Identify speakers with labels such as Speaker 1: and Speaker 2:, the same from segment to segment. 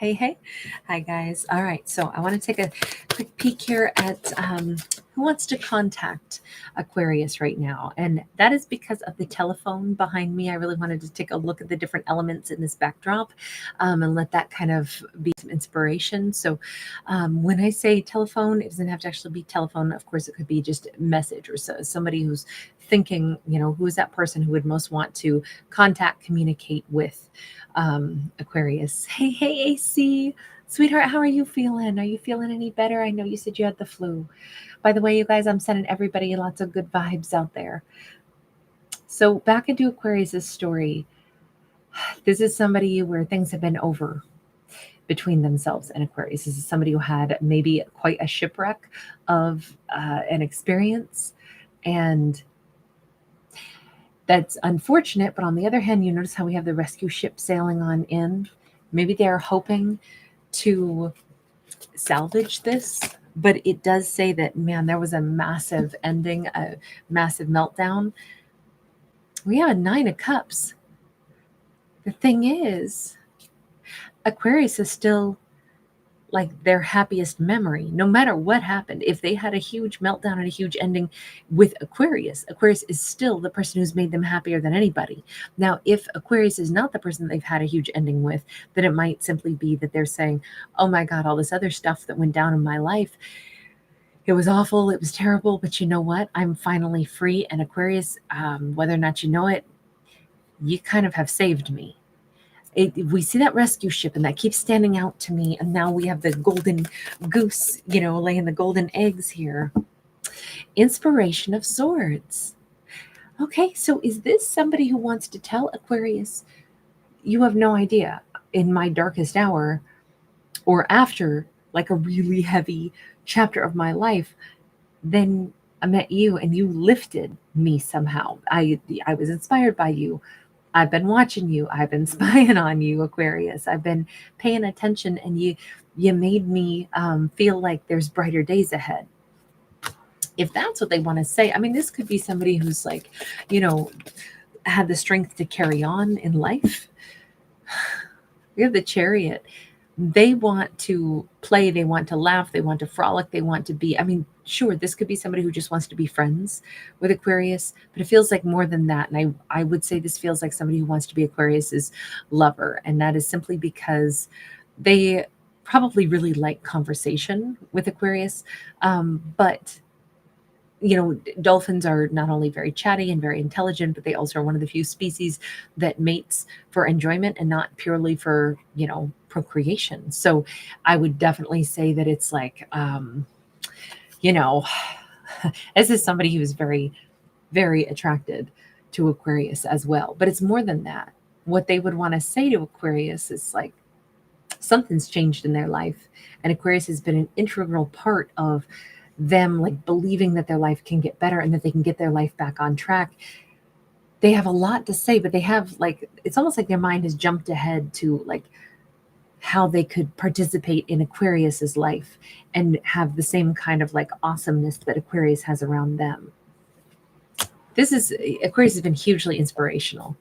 Speaker 1: Hey, hey. Hi, guys. All right. So I want to take a quick peek here at who wants to contact Aquarius right now. And that is because of the telephone behind me. I really wanted to take a look at the different elements in this backdrop and let that kind of be some inspiration. So when I say telephone, it doesn't have to actually be telephone. Of course, it could be just message or somebody who's thinking, who is that person who would most want to contact, communicate with Aquarius. Hey, hey, AC. Sweetheart, how are you feeling? Are you feeling any better? I know you said you had the flu. By the way, you guys, I'm sending everybody lots of good vibes out there. So back into Aquarius's story. This is somebody where things have been over between themselves and Aquarius. This is somebody who had maybe quite a shipwreck of an experience, and that's unfortunate. But on the other hand, you notice how we have the rescue ship sailing on in. Maybe they're hoping to salvage this, but it does say that, man, there was a massive ending, a massive meltdown. We have a 9 of Cups. The thing is, Aquarius is still like their happiest memory, no matter what happened. If they had a huge meltdown and a huge ending with Aquarius, Aquarius is still the person who's made them happier than anybody. Now, if Aquarius is not the person they've had a huge ending with, then it might simply be that they're saying, oh my God, all this other stuff that went down in my life, it was awful, it was terrible, but you know what? I'm finally free. And Aquarius, whether or not you know it, you kind of have saved me. We see that rescue ship and that keeps standing out to me. And now we have the golden goose, laying the golden eggs here. Inspiration of Swords. Okay, so is this somebody who wants to tell Aquarius, you have no idea, in my darkest hour or after like a really heavy chapter of my life, then I met you and you lifted me somehow. I was inspired by you. I've been watching you. I've been spying on you, Aquarius. I've been paying attention, and you made me feel like there's brighter days ahead. If that's what they want to say, I mean, this could be somebody who's like, had the strength to carry on in life. We have the Chariot. They want to play, they want to laugh, they want to frolic, they want to be, sure, this could be somebody who just wants to be friends with Aquarius, but it feels like more than that. And I would say this feels like somebody who wants to be Aquarius's lover. And that is simply because they probably really like conversation with Aquarius. But dolphins are not only very chatty and very intelligent, but they also are one of the few species that mates for enjoyment and not purely for, procreation. So I would definitely say that it's like, this is somebody who is very, very attracted to Aquarius as well. But it's more than that. What they would want to say to Aquarius is like, something's changed in their life. And Aquarius has been an integral part of them, like believing that their life can get better and that they can get their life back on track. They have a lot to say, but they have it's almost like their mind has jumped ahead to like how they could participate in Aquarius's life and have the same kind of like awesomeness that Aquarius has around them. Aquarius has been hugely inspirational.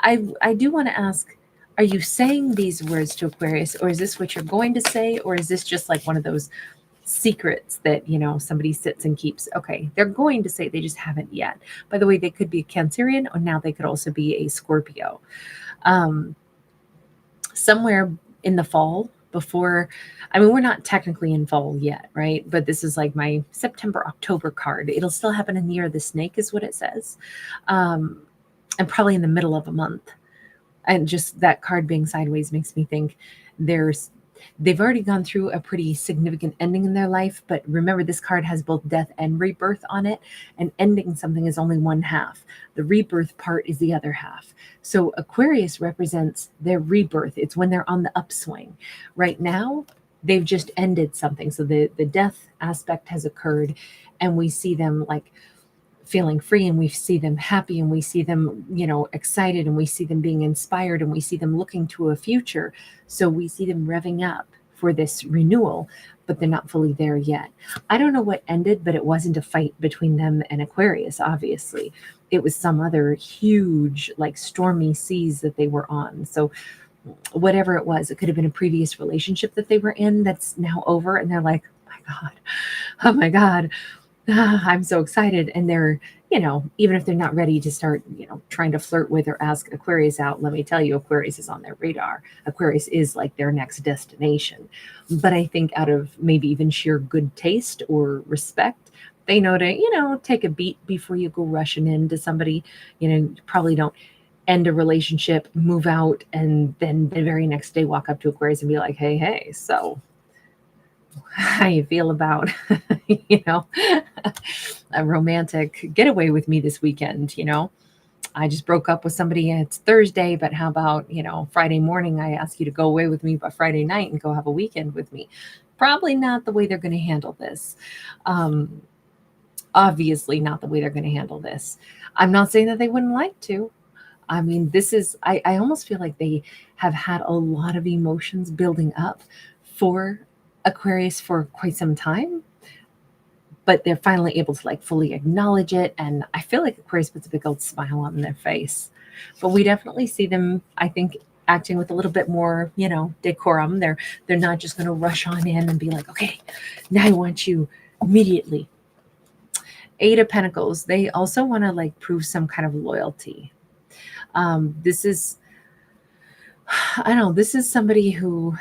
Speaker 1: I do want to ask, are you saying these words to Aquarius, or is this what you're going to say, or is this just like one of those secrets that somebody sits and keeps? Okay, they're going to say, they just haven't yet. By the way, they could be a Cancerian, or now they could also be a Scorpio. Somewhere in the fall, before, we're not technically in fall yet, right? But this is like my September, October card. It'll still happen in the year of the snake is what it says. And probably in the middle of a month. And just that card being sideways makes me think they've already gone through a pretty significant ending in their life. But remember, this card has both death and rebirth on it. And ending something is only one half. The rebirth part is the other half. So Aquarius represents their rebirth. It's when they're on the upswing. Right now, they've just ended something. So the death aspect has occurred, and we see them like feeling free, and we see them happy, and we see them, excited, and we see them being inspired, and we see them looking to a future. So we see them revving up for this renewal, but they're not fully there yet. I don't know what ended, but it wasn't a fight between them and Aquarius, obviously. It was some other huge, like stormy seas that they were on. So whatever it was. It could have been a previous relationship that they were in that's now over, and they're like, oh my God, I'm so excited. And they're, even if they're not ready to start, trying to flirt with or ask Aquarius out, let me tell you, Aquarius is on their radar. Aquarius is like their next destination. But I think out of maybe even sheer good taste or respect, they know to, take a beat before you go rushing into somebody. You probably don't end a relationship, move out, and then the very next day walk up to Aquarius and be like, hey, so how you feel about, a romantic getaway with me this weekend? I just broke up with somebody and it's Thursday, but how about, Friday morning, I ask you to go away with me by Friday night and go have a weekend with me. Probably not the way they're going to handle this. Obviously not the way they're going to handle this. I'm not saying that they wouldn't like to. I mean, I almost feel like they have had a lot of emotions building up for Aquarius for quite some time, but they're finally able to like fully acknowledge it. And I feel like Aquarius puts a big old smile on their face, but we definitely see them, I think, acting with a little bit more, decorum. They're not just going to rush on in and be like, okay, now I want you immediately. Eight of Pentacles. They also want to like prove some kind of loyalty. This is somebody who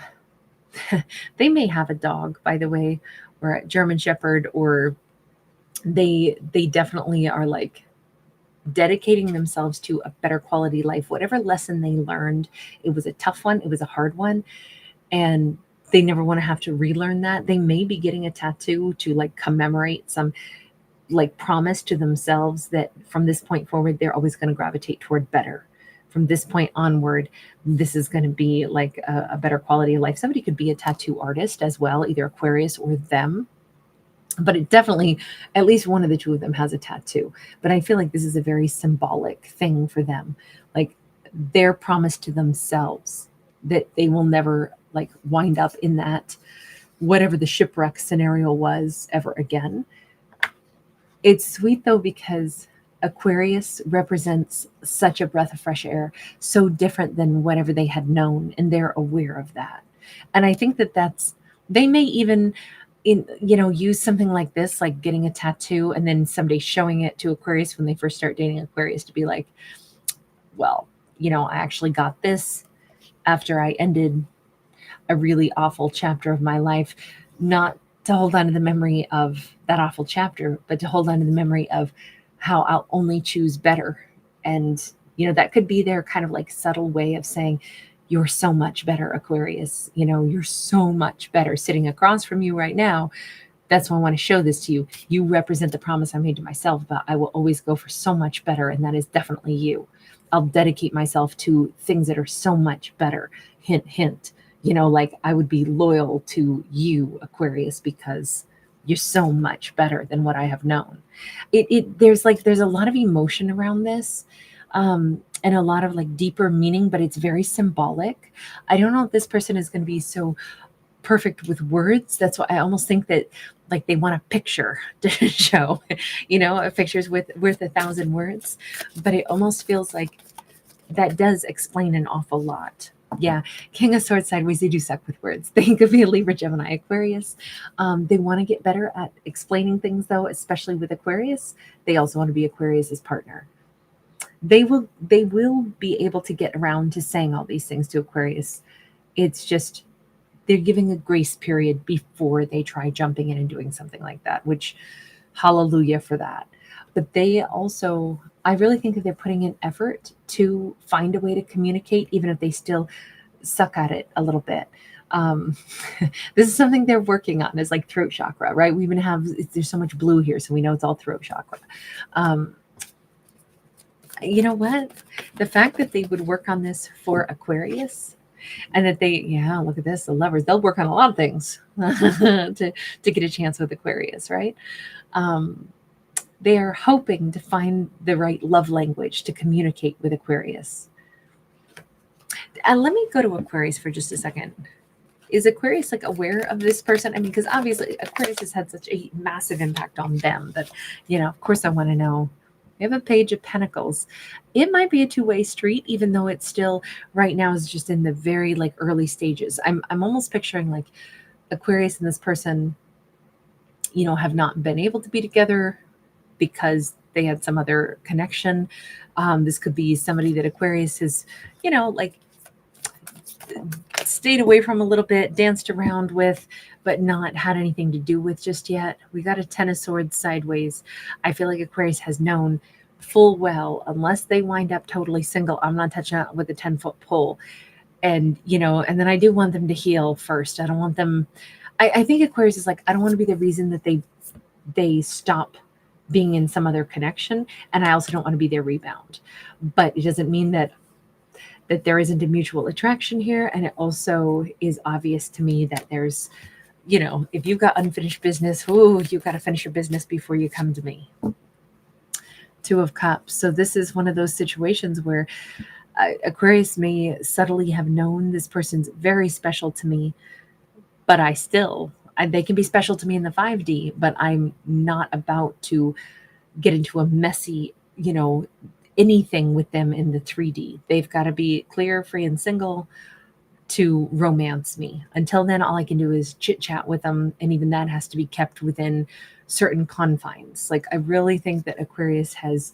Speaker 1: they may have a dog, by the way, or a German Shepherd, or they definitely are like dedicating themselves to a better quality life. Whatever lesson they learned, it was a tough one, it was a hard one, and they never want to have to relearn that. They may be getting a tattoo to like commemorate some like promise to themselves that from this point forward, they're always going to gravitate toward better. From this point onward, this is going to be like a better quality of life. Somebody could be a tattoo artist as well, either Aquarius or them. But it definitely, at least one of the two of them has a tattoo. But I feel like this is a very symbolic thing for them. Like their promise to themselves that they will never like wind up in that, whatever the shipwreck scenario was, ever again. It's sweet though, because Aquarius represents such a breath of fresh air, so different than whatever they had known, and they're aware of that. And I think they may even use something like this, like getting a tattoo and then someday showing it to Aquarius when they first start dating Aquarius, to be like, well, I actually got this after I ended a really awful chapter of my life. Not to hold on to the memory of that awful chapter, but to hold on to the memory of how I'll only choose better. And, that could be their kind of like subtle way of saying, you're so much better, Aquarius. You're so much better sitting across from you right now. That's why I want to show this to you. You represent the promise I made to myself about I will always go for so much better. And that is definitely you. I'll dedicate myself to things that are so much better. Hint, hint. Like I would be loyal to you, Aquarius, because you're so much better than what I have known. There's a lot of emotion around this, and a lot of like deeper meaning, but it's very symbolic. I don't know if this person is going to be so perfect with words. That's why I almost think that like they want a picture to show, a picture's worth 1,000 words, but it almost feels like that does explain an awful lot. Yeah, King of Swords sideways, they do suck with words. They could be a Libra, Gemini, Aquarius. They want to get better at explaining things, though, especially with Aquarius. They also want to be Aquarius's partner. They will be able to get around to saying all these things to Aquarius. It's just they're giving a grace period before they try jumping in and doing something like that, which hallelujah for that. But they also, I really think that they're putting in effort to find a way to communicate, even if they still suck at it a little bit. This is something they're working on, is like throat chakra, right? We even there's so much blue here, so we know it's all throat chakra. You know what? The fact that they would work on this for Aquarius, and that look at this, the lovers, they'll work on a lot of things to get a chance with Aquarius, right? They are hoping to find the right love language to communicate with Aquarius. Let me go to Aquarius for just a second. Is Aquarius like aware of this person? I mean, because obviously Aquarius has had such a massive impact on them that, of course I want to know We have a Page of Pentacles. It might be a two-way street, even though it's still right now is just in the very like early stages. I'm almost picturing like Aquarius and this person, have not been able to be together because they had some other connection. This could be somebody that Aquarius has, like stayed away from a little bit, danced around with, but not had anything to do with just yet. We got a Ten of Swords sideways. I feel like Aquarius has known full well, unless they wind up totally single, I'm not touching it with a 10-foot pole. And, and then I do want them to heal first. I don't want them, I think Aquarius is like, I don't want to be the reason that they stop being in some other connection. And I also don't want to be their rebound. But it doesn't mean that there isn't a mutual attraction here. And it also is obvious to me that there's, if you've got unfinished business, you've got to finish your business before you come to me. Two of Cups. So this is one of those situations where Aquarius may subtly have known this person's very special to me, but they can be special to me in the 5D, but I'm not about to get into a messy, anything with them in the 3D. They've got to be clear, free, and single to romance me. Until then, all I can do is chit chat with them. And even that has to be kept within certain confines. Like, I really think that Aquarius has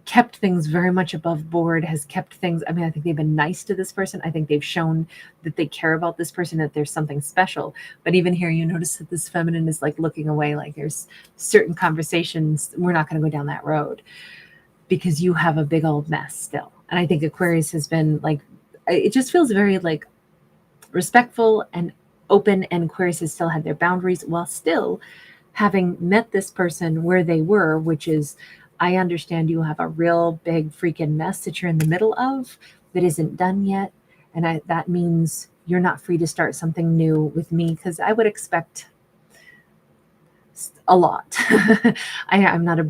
Speaker 1: kept things very much above board, has kept things. I mean, I think they've been nice to this person. I think they've shown that they care about this person, that there's something special. But even here, you notice that this feminine is like looking away, like there's certain conversations, we're not going to go down that road because you have a big old mess still. And I think Aquarius has been like, it just feels very like respectful and open, and Aquarius has still had their boundaries while still having met this person where they were, which is, I understand you have a real big freaking mess that you're in the middle of that isn't done yet. And that means you're not free to start something new with me, because I would expect a lot. I'm not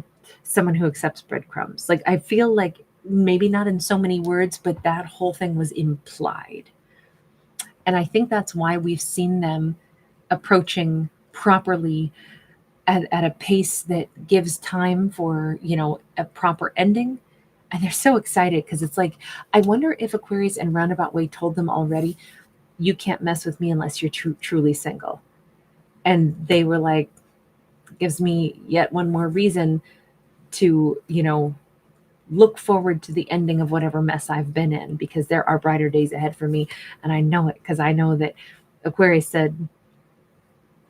Speaker 1: someone who accepts breadcrumbs. Like, I feel like maybe not in so many words, but that whole thing was implied. And I think that's why we've seen them approaching properly at a pace that gives time for, a proper ending. And they're so excited because it's like, I wonder if Aquarius in roundabout way told them already, you can't mess with me unless you're truly single. And they were like, gives me yet one more reason to, look forward to the ending of whatever mess I've been in, because there are brighter days ahead for me. And I know it, because I know that Aquarius said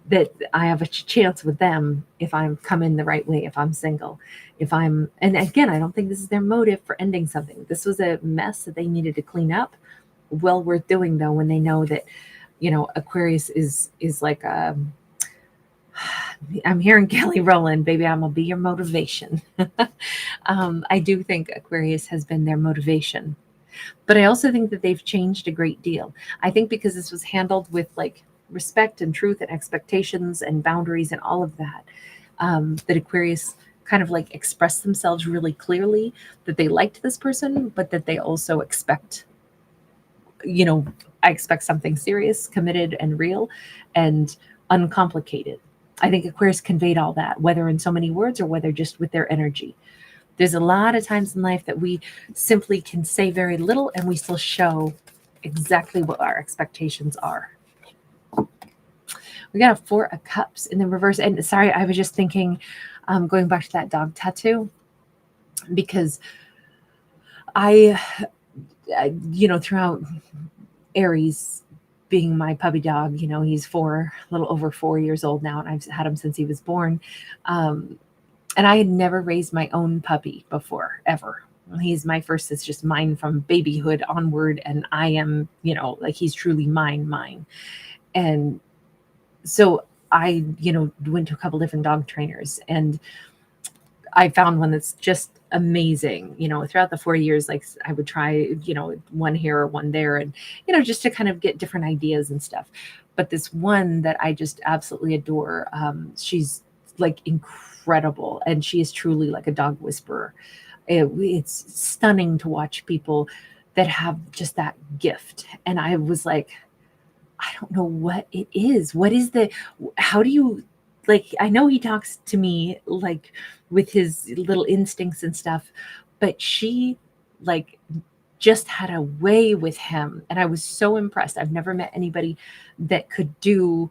Speaker 1: that I have a chance with them if I'm coming the right way, if I'm single, and again, I don't think this is their motive for ending something. This was a mess that they needed to clean up. Well worth doing, though, when they know that, Aquarius is like, I'm hearing Kelly Rowland, baby, I'm gonna be your motivation. I do think Aquarius has been their motivation, but I also think that they've changed a great deal. I think because this was handled with like respect and truth and expectations and boundaries and all of that, that Aquarius kind of like expressed themselves really clearly that they liked this person, but that they also expect, I expect something serious, committed, and real, and uncomplicated. I think Aquarius conveyed all that, whether in so many words or whether just with their energy. There's a lot of times in life that we simply can say very little and we still show exactly what our expectations are. We got a Four of Cups in the reverse. And sorry, I was just thinking, going back to that dog tattoo, because I throughout Aries being my puppy dog, he's a little over 4 years old now, and I've had him since he was born. And I had never raised my own puppy before, ever. He's my first. It's just mine from babyhood onward. And I am, like, he's truly mine. And so I, went to a couple different dog trainers, and I found one that's just amazing. Throughout the 4 years, like, I would try, one here or one there, and, just to kind of get different ideas and stuff. But this one that I just absolutely adore, she's like incredible. And she is truly like a dog whisperer. It's stunning to watch people that have just that gift. And I was like, I don't know what it is. How do you like, I know he talks to me like with his little instincts and stuff, but she like just had a way with him. And I was so impressed. I've never met anybody that could do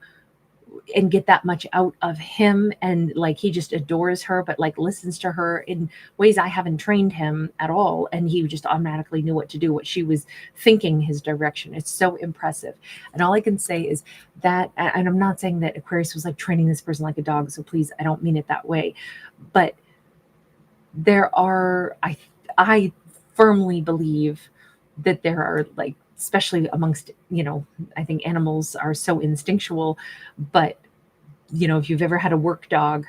Speaker 1: and get that much out of him. And like, he just adores her, but like listens to her in ways I haven't trained him at all. And he just automatically knew what to do, what she was thinking his direction. It's so impressive. And all I can say is that, and I'm not saying that Aquarius was like training this person like a dog. So please, I don't mean it that way, but there are, I firmly believe that there are, like, especially amongst, I think animals are so instinctual, but if you've ever had a work dog,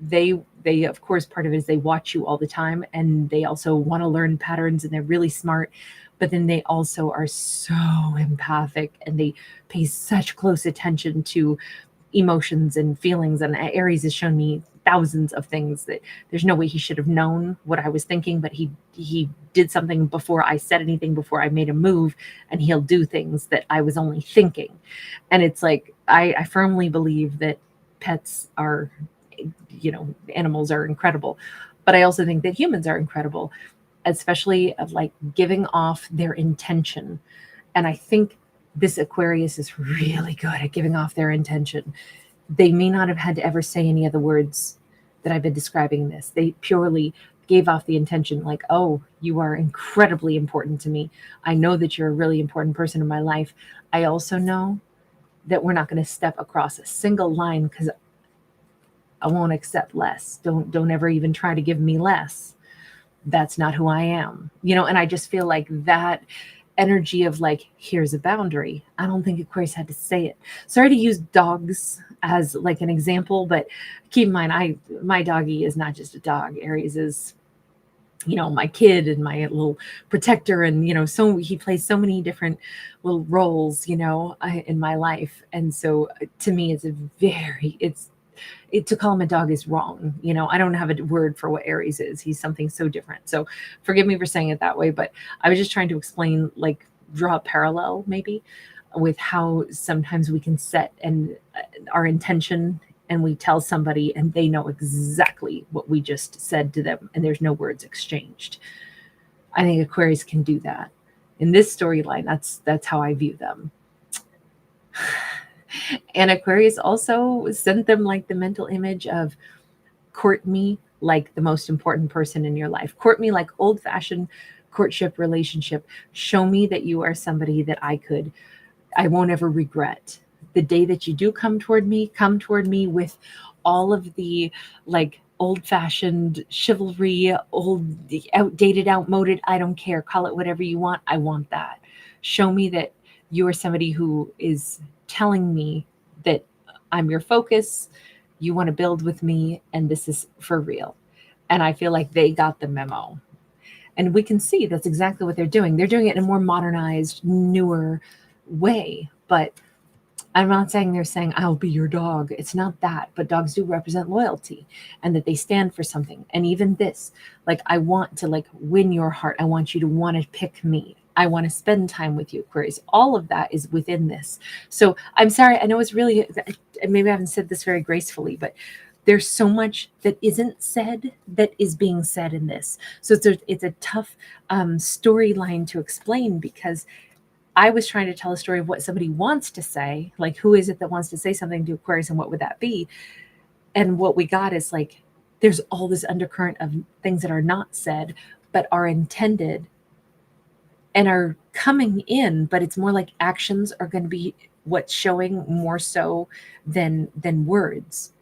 Speaker 1: they of course, part of it is they watch you all the time, and they also want to learn patterns, and they're really smart, but then they also are so empathic, and they pay such close attention to emotions and feelings. And Aries has shown me thousands of things that there's no way he should have known what I was thinking, but he did something before I said anything, before I made a move, and he'll do things that I was only thinking. And it's like, I firmly believe that pets are, animals are incredible, but I also think that humans are incredible, especially of like giving off their intention. And I think this Aquarius is really good at giving off their intention. They may not have had to ever say any of the words that I've been describing in this. They purely gave off the intention, like, oh, you are incredibly important to me. I know that you're a really important person in my life. I also know that we're not going to step across a single line, because I won't accept less. Don't ever even try to give me less. That's not who I am. And I just feel like that energy of like, here's a boundary. I don't think Aquarius had to say it. Sorry to use dogs as like an example, but keep in mind, my doggy is not just a dog. Aries is, my kid and my little protector, and so he plays so many different little roles, in my life. And so to me, to call him a dog is wrong. I don't have a word for what Aries is. He's something so different. So forgive me for saying it that way, but I was just trying to explain, like, draw a parallel maybe with how sometimes we can set our intention, and we tell somebody and they know exactly what we just said to them, and there's no words exchanged. I think Aquarius can do that. In this storyline, that's how I view them. And Aquarius also sent them like the mental image of, court me like the most important person in your life. Court me like old-fashioned courtship relationship. Show me that you are somebody that I won't ever regret. The day that you do come toward me with all of the like old-fashioned chivalry, outdated, outmoded, I don't care, call it whatever you want. I want that. Show me that you are somebody who is telling me that I'm your focus, you want to build with me, and this is for real. And I feel like they got the memo. And we can see that's exactly what they're doing. They're doing it in a more modernized, newer way. But I'm not saying they're saying, I'll be your dog. It's not that. But dogs do represent loyalty, and that they stand for something. And even this, like, I want to like win your heart. I want you to want to pick me. I want to spend time with you, Aquarius. All of that is within this. So I'm sorry. I know it's really, maybe I haven't said this very gracefully, but there's so much that isn't said that is being said in this. So it's a tough storyline to explain, because I was trying to tell a story of what somebody wants to say, like, who is it that wants to say something to Aquarius, and what would that be? And what we got is like, there's all this undercurrent of things that are not said, but are intended and are coming in, but it's more like actions are going to be what's showing more so than words.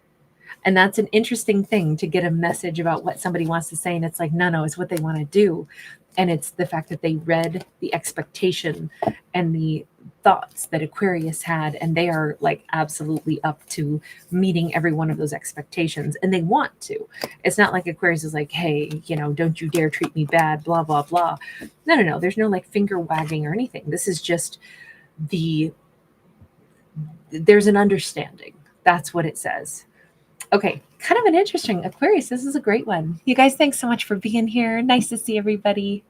Speaker 1: And that's an interesting thing, to get a message about what somebody wants to say. And it's like, no, it's what they want to do. And it's the fact that they read the expectation and the thoughts that Aquarius had, and they are like absolutely up to meeting every one of those expectations, and they want to. It's not like Aquarius is like, hey, don't you dare treat me bad, blah, blah, blah. No. There's no like finger wagging or anything. This is just there's an understanding. That's what it says. Okay, kind of an interesting Aquarius. This is a great one. You guys, thanks so much for being here. Nice to see everybody.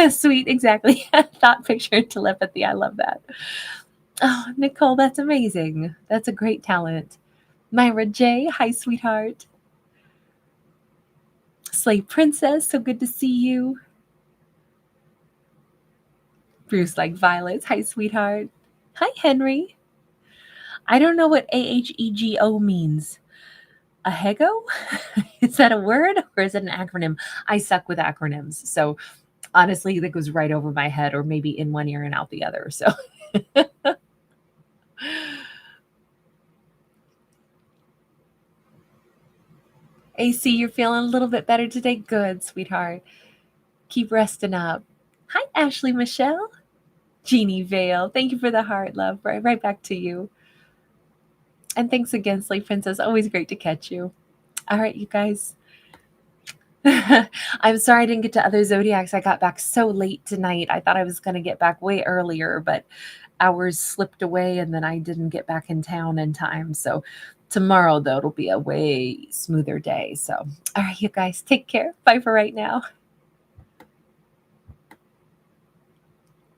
Speaker 1: Sweet, exactly. Thought, picture, and telepathy. I love that. Oh, Nicole, that's amazing. That's a great talent. Myra J, hi, sweetheart. Slave Princess, so good to see you. Bruce like violets, hi, sweetheart. Hi, Henry. I don't know what AHEGO means. Ahego? Is that a word or is it an acronym? I suck with acronyms. So honestly, that goes right over my head or maybe in one ear and out the other. So AC, you're feeling a little bit better today? Good, sweetheart. Keep resting up. Hi, Ashley Michelle. Jeannie Vale. Thank you for the heart, love. Right back to you. And thanks again, Slave Princess. Always great to catch you. All right, you guys. I'm sorry I didn't get to other zodiacs. I got back so late tonight. I thought I was going to get back way earlier, but hours slipped away and then I didn't get back in town in time. So tomorrow, though, it'll be a way smoother day. So, all right, you guys, take care. Bye for right now.